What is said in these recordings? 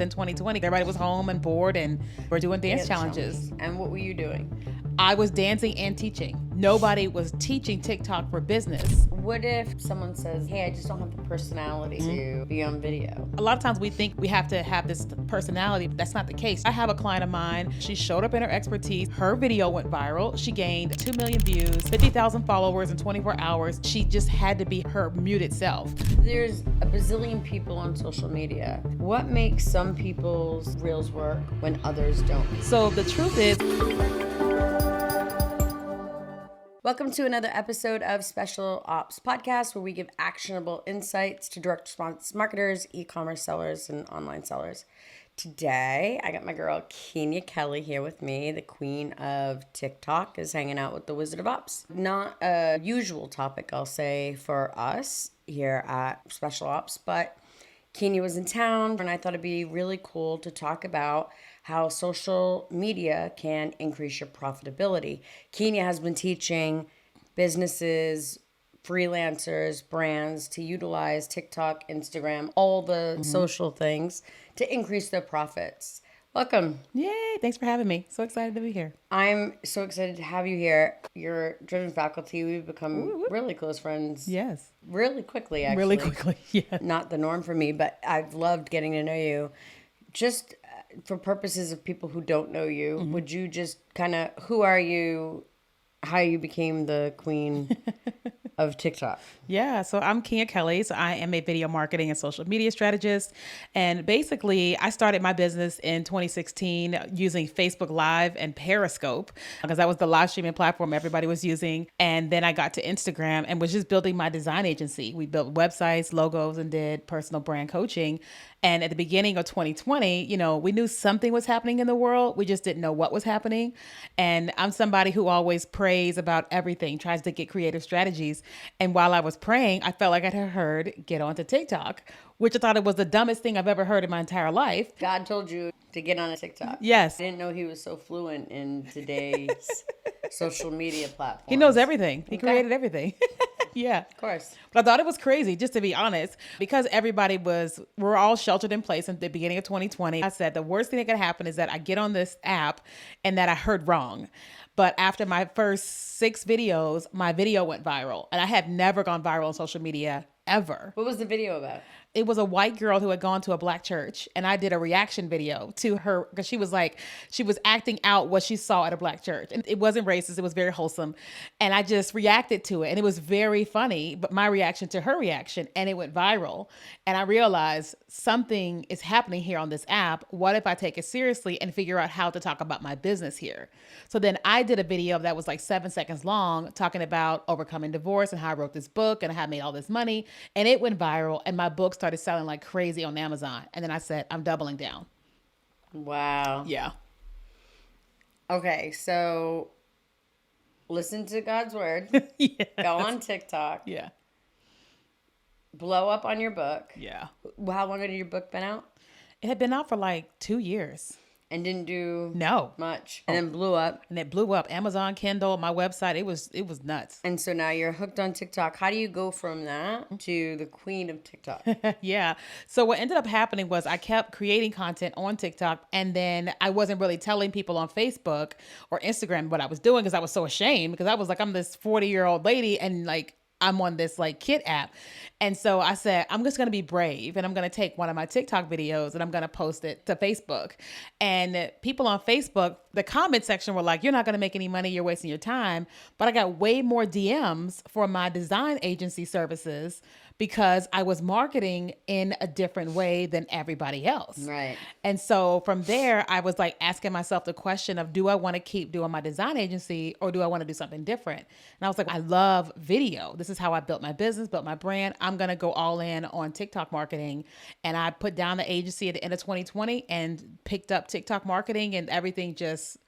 In 2020, everybody was home and bored and we're doing dance challenges. And what were you doing? I was dancing and teaching. Nobody was teaching TikTok for business. What if someone says, hey, I just don't have the personality to be on video? A lot of times we think we have to have this personality. That's not the case. I have a client of mine. She showed up in her expertise. Her video went viral. She gained 2 million views, 50,000 followers in 24 hours. She just had to be her muted self. There's a bazillion people on social media. What makes some people's reels work when others don't? So the truth is, welcome to another episode of Special Ops Podcast, where we give actionable insights to direct response marketers, e-commerce sellers, and online sellers. Today, I got my girl Keenya Kelly here with me. The queen of TikTok is hanging out with the Wizard of Ops. Not a usual topic, I'll say, for us here at Special Ops, but Keenya was in town, and I thought it'd be really cool to talk about how social media can increase your profitability. Keenya has been teaching businesses, freelancers, brands to utilize TikTok, Instagram, all the social things to increase their profits. Welcome. yay, thanks for having me. So excited to be here. I'm so excited to have you here. You're driven faculty. We've become really close friends. Yes. Really quickly, actually. Really quickly, yeah. Not the norm for me, but I've loved getting to know you. Just for purposes of people who don't know you, would you just kind of, who are you, how you became the queen of TikTok? Yeah, so I'm Keenya Kelly. So I am a video marketing and social media strategist. And basically, I started my business in 2016 using Facebook Live and Periscope because that was the live streaming platform everybody was using. And then I got to Instagram and was just building my design agency. We built websites, logos, and did personal brand coaching. And at the beginning of 2020, we knew something was happening in the world. We just didn't know what was happening. And I'm somebody who always prays about everything, tries to get creative strategies. And while I was praying, I felt like I had heard, get onto TikTok, which I thought it was the dumbest thing I've ever heard in my entire life. God told you to get on a TikTok. Yes. I didn't know he was so fluent in today's social media platforms. He knows everything. He created everything. Yeah. Of course. But I thought it was crazy, just to be honest, because we're all sheltered in place at the beginning of 2020. I said the worst thing that could happen is that I get on this app and that I heard wrong. But after my first 6 videos, my video went viral. And I had never gone viral on social media ever. What was the video about? It was a white girl who had gone to a black church, and I did a reaction video to her because she was acting out what she saw at a black church. And it wasn't racist. It was very wholesome. And I just reacted to it, and it was very funny, but my reaction to her reaction, and it went viral. And I realized something is happening here on this app. What if I take it seriously and figure out how to talk about my business here? So then I did a video that was like 7 seconds long talking about overcoming divorce and how I wrote this book and how I made all this money. And it went viral, and my book started selling like crazy on Amazon. And then I said, I'm doubling down. Wow. Yeah. Okay, so listen to God's word. Yes. Go on TikTok. Yeah. Blow up on your book. Yeah. How long had your book been out? It had been out for like 2 years. And didn't do No. much. And then blew up. And it blew up. Amazon, Kindle, my website. It was nuts. And so now you're hooked on TikTok. How do you go from that to the queen of TikTok? Yeah. So what ended up happening was I kept creating content on TikTok, and then I wasn't really telling people on Facebook or Instagram what I was doing because I was so ashamed, because I was like, I'm this 40-year-old lady and like I'm on this like kid app. And so I said, I'm just going to be brave, and I'm going to take one of my TikTok videos and I'm going to post it to Facebook. And people on Facebook, the comment section were like, you're not going to make any money. You're wasting your time. But I got way more DMs for my design agency services because I was marketing in a different way than everybody else. Right. And so from there, I was like asking myself the question of, do I want to keep doing my design agency, or do I want to do something different? And I was like, I love video. This is how I built my business, built my brand. I'm going to go all in on TikTok marketing. And I put down the agency at the end of 2020 and picked up TikTok marketing, and everything just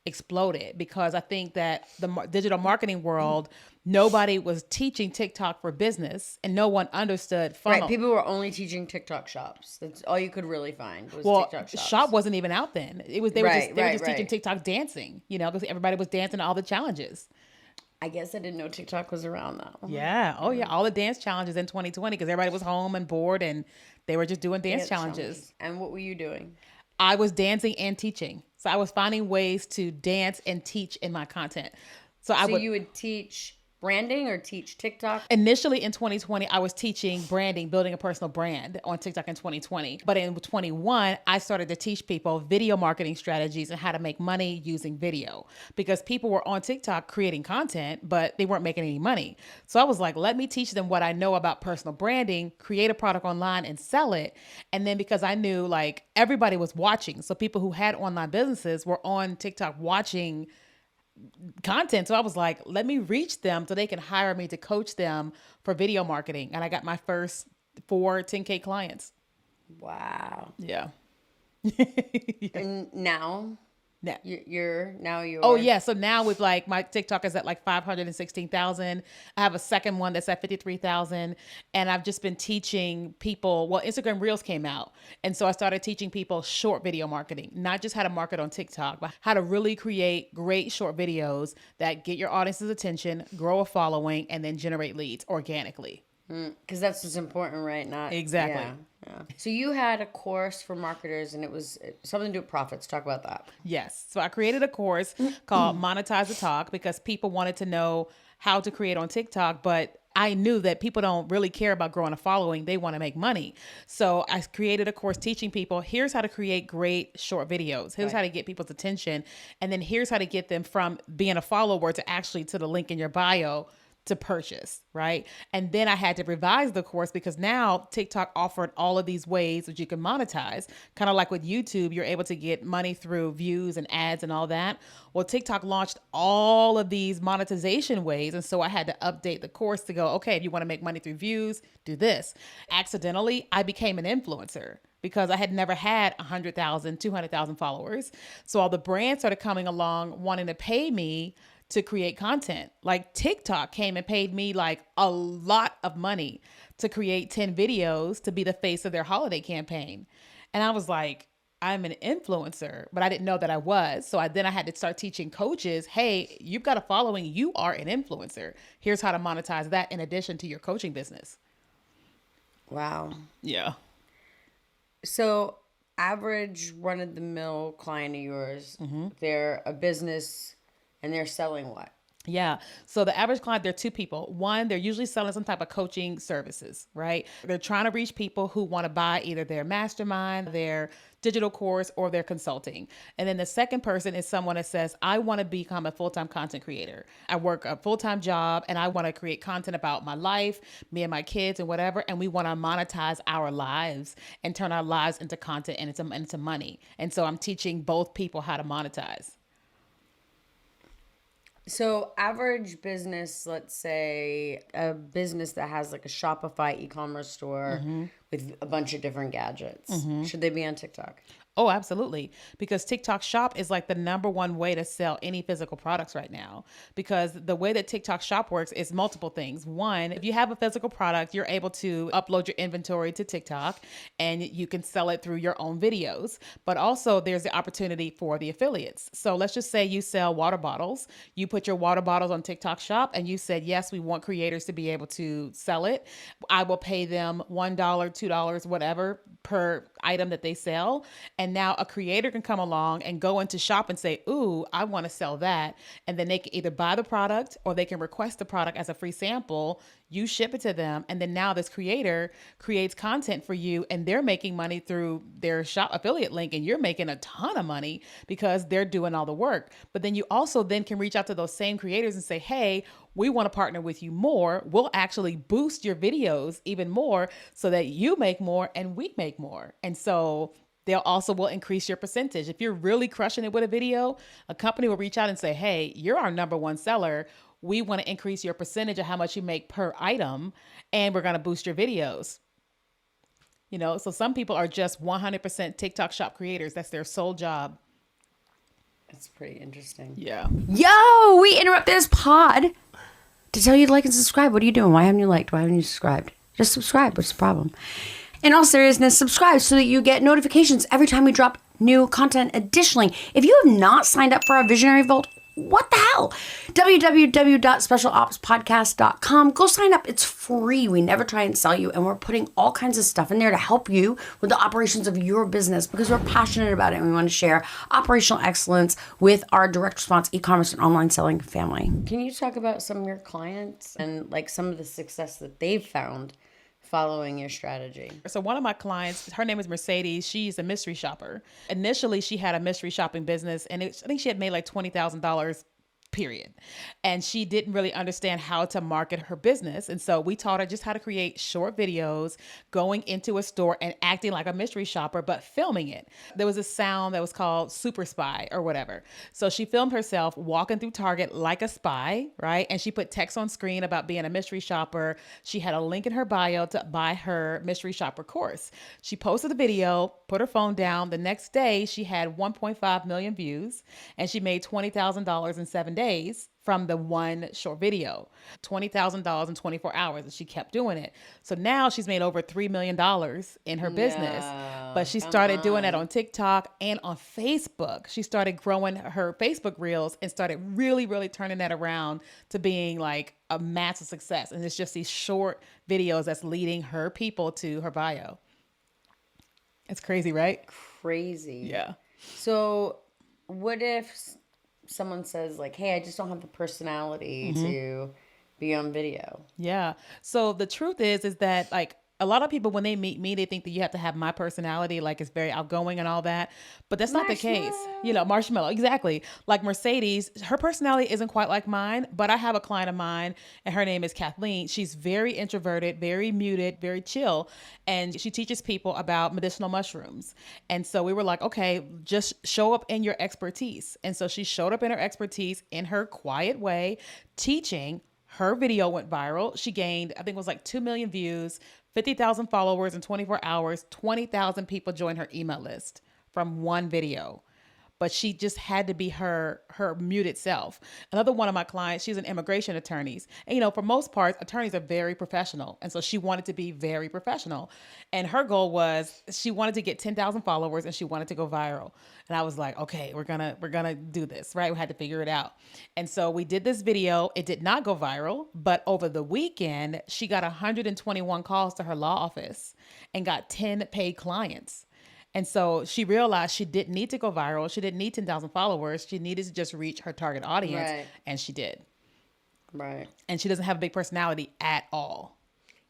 exploded because I think that the digital marketing world, nobody was teaching TikTok for business, and no one understood funnel. Right. People were only teaching TikTok shops. That's all you could really find was TikTok shops. Shop wasn't even out then. They were just teaching right. TikTok dancing, because everybody was dancing all the challenges. I guess I didn't know TikTok was around that long. Yeah. Oh, yeah. All the dance challenges in 2020 because everybody was home and bored and they were just doing dance challenges. And what were you doing? I was dancing and teaching. So I was finding ways to dance and teach in my content. So you would teach branding or teach TikTok? Initially in 2020, I was teaching branding, building a personal brand on TikTok in 2020. But in 21, I started to teach people video marketing strategies and how to make money using video because people were on TikTok creating content, but they weren't making any money. So I was like, let me teach them what I know about personal branding, create a product online and sell it. And then because I knew like everybody was watching, so people who had online businesses were on TikTok watching content. So I was like, let me reach them so they can hire me to coach them for video marketing. And I got my first 4 10K clients. Wow. Yeah. And now you're. Oh yeah. So now with like my TikTok is at like 516,000. I have a second one that's at 53,000. And I've just been teaching people, well, Instagram Reels came out. And so I started teaching people short video marketing, not just how to market on TikTok, but how to really create great short videos that get your audience's attention, grow a following, and then generate leads organically. Because that's what's important, right? Not exactly. Yeah. So you had a course for marketers, and it was something to do with profits. Talk about that. Yes. So I created a course called Monetize the Talk because people wanted to know how to create on TikTok, but I knew that people don't really care about growing a following. They want to make money. So I created a course teaching people, here's how to create great short videos. Here's how to get people's attention. And then here's how to get them from being a follower to actually to the link in your bio to purchase, right? And then I had to revise the course because now TikTok offered all of these ways that you can monetize. Kind of like with YouTube, you're able to get money through views and ads and all that. Well, TikTok launched all of these monetization ways. And so I had to update the course to go, okay, if you want to make money through views, do this. Accidentally, I became an influencer because I had never had 100,000, 200,000 followers. So all the brands started coming along wanting to pay me to create content. Like TikTok came and paid me like a lot of money to create 10 videos to be the face of their holiday campaign. And I was like, I'm an influencer, but I didn't know that I was. So then I had to start teaching coaches, hey, you've got a following, you are an influencer. Here's how to monetize that in addition to your coaching business. Wow. Yeah. So average run-of-the-mill client of yours, they're a business and they're selling what? Yeah. So the average client, they're 2 people. One, they're usually selling some type of coaching services, right? They're trying to reach people who want to buy either their mastermind, their digital course, or their consulting. And then the second person is someone that says, I want to become a full-time content creator. I work a full-time job and I want to create content about my life, me and my kids and whatever. And we want to monetize our lives and turn our lives into content and into money. And so I'm teaching both people how to monetize. So average business, let's say a business that has like a Shopify e-commerce store with a bunch of different gadgets. Should they be on TikTok? Oh, absolutely. Because TikTok Shop is like the #1 way to sell any physical products right now. Because the way that TikTok Shop works is multiple things. One, if you have a physical product, you're able to upload your inventory to TikTok and you can sell it through your own videos. But also there's the opportunity for the affiliates. So let's just say you sell water bottles. You put your water bottles on TikTok Shop and you said, yes, we want creators to be able to sell it. I will pay them $1, $2, whatever per item that they sell. And now a creator can come along and go into shop and say, ooh, I want to sell that. And then they can either buy the product or they can request the product as a free sample. You ship it to them. And then now this creator creates content for you and they're making money through their shop affiliate link. And you're making a ton of money because they're doing all the work. But then you also then can reach out to those same creators and say, hey, we want to partner with you more. We'll actually boost your videos even more so that you make more and we make more. And so they'll also will increase your percentage. If you're really crushing it with a video, a company will reach out and say, hey, you're our #1 seller. We want to increase your percentage of how much you make per item, and we're going to boost your videos. You know, so some people are just 100% TikTok Shop creators. That's their sole job. That's pretty interesting. Yeah. Yo, we interrupt this pod to tell you to like and subscribe. What are you doing? Why haven't you liked? Why haven't you subscribed? Just subscribe. What's the problem? In all seriousness, subscribe so that you get notifications every time we drop new content. Additionally, if you have not signed up for our Visionary Vault, what the hell? www.specialopspodcast.com. Go sign up. It's free. We never try and sell you, and we're putting all kinds of stuff in there to help you with the operations of your business because we're passionate about it and we want to share operational excellence with our direct response e-commerce and online selling family. Can you talk about some of your clients and like some of the success that they've found following your strategy? So one of my clients, her name is Mercedes. She's a mystery shopper. Initially, she had a mystery shopping business, and I think she had made like $20,000 period. And she didn't really understand how to market her business. And so we taught her just how to create short videos, going into a store and acting like a mystery shopper, but filming it. There was a sound that was called super spy or whatever. So she filmed herself walking through Target like a spy, right? And she put text on screen about being a mystery shopper. She had a link in her bio to buy her mystery shopper course. She posted the video, put her phone down. The next day, she had 1.5 million views, and she made $20,000 in 7 days from the one short video. $20,000 in 24 hours, and she kept doing it. So now she's made over $3 million in her business. But she started doing that on TikTok and on Facebook. She started growing her Facebook reels and started really, really turning that around to being like a massive success. And it's just these short videos that's leading her people to her bio. It's crazy, right? Crazy. Yeah. So what if someone says like, hey, I just don't have the personality to be on video? Yeah. So the truth is that like a lot of people, when they meet me, they think that you have to have my personality, like it's very outgoing and all that. But that's not the case. You know, marshmallow, exactly. Like Mercedes, her personality isn't quite like mine, but I have a client of mine and her name is Kathleen. She's very introverted, very muted, very chill. And she teaches people about medicinal mushrooms. And so we were like, okay, just show up in your expertise. And so she showed up in her expertise in her quiet way, teaching. Her video went viral. She gained, I think it was like 2 million views, 50,000 followers in 24 hours, 20,000 people joined her email list from one video. But she just had to be her muted self. Another one of my clients, she's an immigration attorney. And, you know, for most parts, attorneys are very professional. And so she wanted to be very professional. And her goal was she wanted to get 10,000 followers and she wanted to go viral. And I was like, okay, we're gonna do this, right? We had to figure it out. And so we did this video. It did not go viral, but over the weekend, she got 121 calls to her law office and got 10 paid clients. And so she realized she didn't need to go viral. She didn't need 10,000 followers. She needed to just reach her target audience. Right. And she did. Right. And she doesn't have a big personality at all.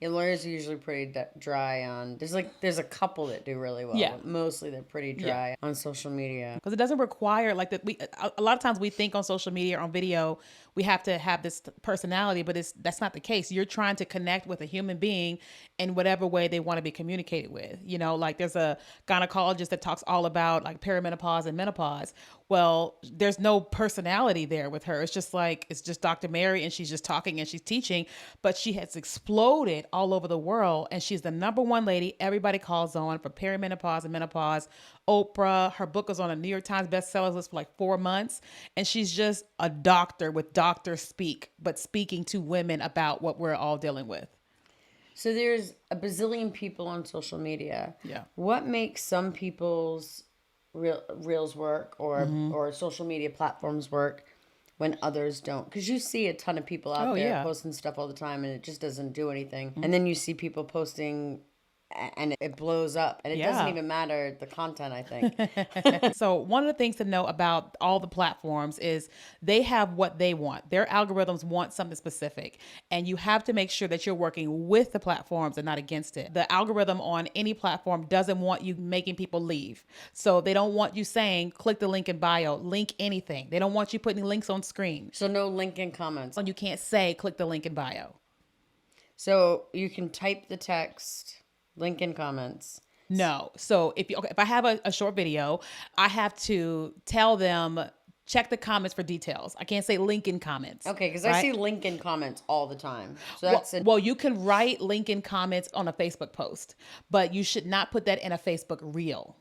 Yeah, lawyers are usually pretty dry on. There's a couple that do really well. Yeah. But mostly they're pretty dry on social media. Because it doesn't require like that. A lot of times we think on social media or on video we have to have this personality, but that's not the case. You're trying to connect with a human being in whatever way they want to be communicated with. You know, like there's a gynecologist that talks all about like perimenopause and menopause. Well, there's no personality there with her. It's just Dr. Mary, and she's just talking and she's teaching, but she has exploded all over the world, and she's the number one lady everybody calls on for perimenopause and menopause. Oprah, her book was on a New York Times bestsellers list for like 4 months, and she's just a doctor with doctor speak, but speaking to women about what we're all dealing with. So there's a bazillion people on social media. Yeah. What makes some people's reels work or social media platforms work when others don't? Because you see a ton of people out there posting stuff all the time and it just doesn't do anything. And then you see people posting and it blows up, and it doesn't even matter the content, I think. So one of the things to know about all the platforms is they have what they want. Their algorithms want something specific, and you have to make sure that you're working with the platforms and not against it. The algorithm on any platform doesn't want you making people leave. So they don't want you saying, click the link in bio, link anything. They don't want you putting links on screen. So no link in comments. And you can't say, click the link in bio. So you can type the text, link in comments. No. So if I have a short video, I have to tell them, check the comments for details. I can't say link in comments. Okay, because I see link in comments all the time. So that's well, you can write link in comments on a Facebook post, but you should not put that in a Facebook reel.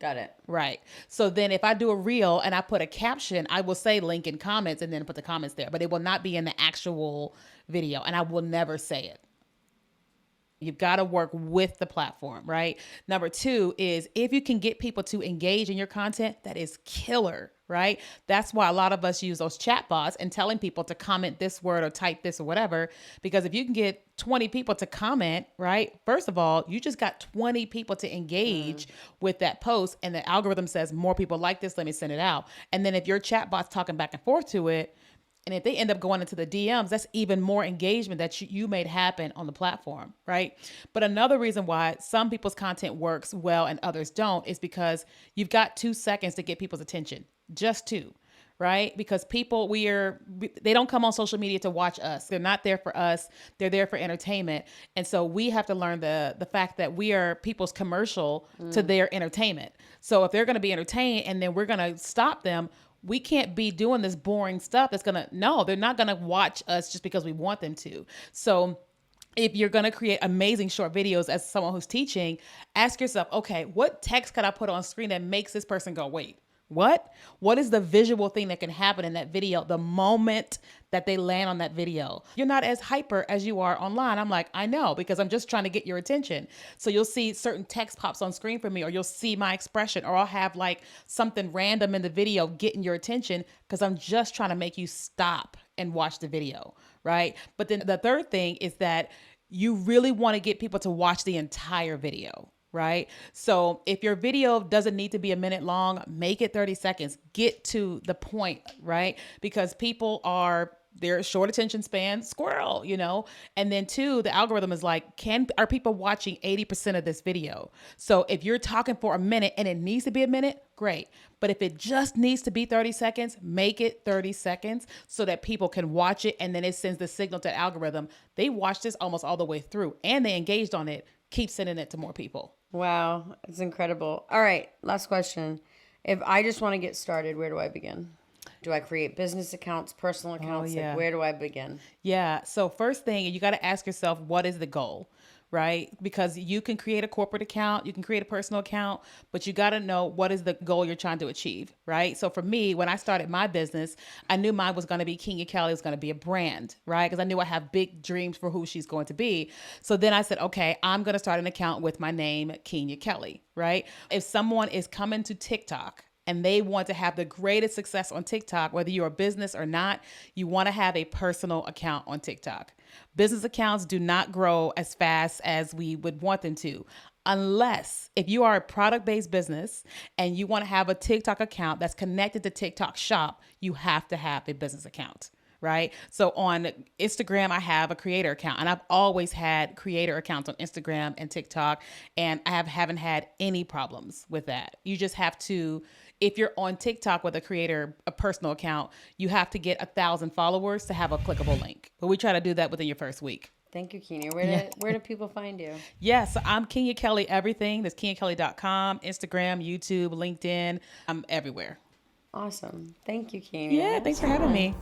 Got it. Right. So then if I do a reel and I put a caption, I will say link in comments and then put the comments there, but it will not be in the actual video, and I will never say it. You've got to work with the platform, right? Number two is if you can get people to engage in your content, that is killer, right? That's why a lot of us use those chat bots and telling people to comment this word or type this or whatever. Because if you can get 20 people to comment, right? First of all, you just got 20 people to engage with that post, and the algorithm says more people like this, let me send it out. And then if your chat bot's talking back and forth to it, and if they end up going into the DMs, that's even more engagement that you made happen on the platform, right? But another reason why some people's content works well and others don't is because you've got 2 seconds to get people's attention, just 2, right? Because people, they don't come on social media to watch us. They're not there for us. They're there for entertainment. And so we have to learn the fact that we are people's commercial to their entertainment. So if they're going to be entertained and then we're going to stop them, we can't be doing this boring stuff they're not gonna watch us just because we want them to. So if you're going to create amazing short videos as someone who's teaching, ask yourself, okay, what text could I put on screen that makes this person go, wait, what is the visual thing that can happen in that video the moment that they land on that video? You're not as hyper as you are online. I'm like, I know, because I'm just trying to get your attention. So you'll see certain text pops on screen for me, or you'll see my expression, or I'll have like something random in the video getting your attention because I'm just trying to make you stop and watch the video, right? But then the third thing is that you really want to get people to watch the entire video. Right? So if your video doesn't need to be a minute long, make it 30 seconds. Get to the point, right? Because they're short attention span, squirrel, And then 2, the algorithm is like, are people watching 80% of this video? So if you're talking for a minute and it needs to be a minute, great. But if it just needs to be 30 seconds, make it 30 seconds so that people can watch it. And then it sends the signal to the algorithm. They watched this almost all the way through and they engaged on it. Keep sending it to more people. Wow, it's incredible. All right, last question. If I just want to get started, where do I begin? Do I create business accounts, personal accounts? yeah. Like, where do I begin? Yeah. So first thing, you got to ask yourself, what is the goal? Right? Because you can create a corporate account, you can create a personal account, but you got to know what is the goal you're trying to achieve, right? So for me, when I started my business, I knew mine was going to be Keenya Kelly, was going to be a brand, right? Because I knew I have big dreams for who she's going to be. So then I said, okay, I'm going to start an account with my name, Keenya Kelly, right? If someone is coming to TikTok and they want to have the greatest success on TikTok, whether you're a business or not, you want to have a personal account on TikTok. Business accounts do not grow as fast as we would want them to, unless if you are a product-based business and you want to have a TikTok account that's connected to TikTok Shop, you have to have a business account. Right? So on Instagram, I have a creator account, and I've always had creator accounts on Instagram and TikTok, and I haven't had any problems with that. You just have to, if you're on TikTok with a personal account, you have to get 1,000 followers to have a clickable link. But we try to do that within your first week. Thank you, Keenya. Where do people find you? Yeah, so I'm Keenya Kelly everything. That's KenyaKelly.com, Instagram, YouTube, LinkedIn. I'm everywhere. Awesome. Thank you, Keenya. Yeah, thanks for having me.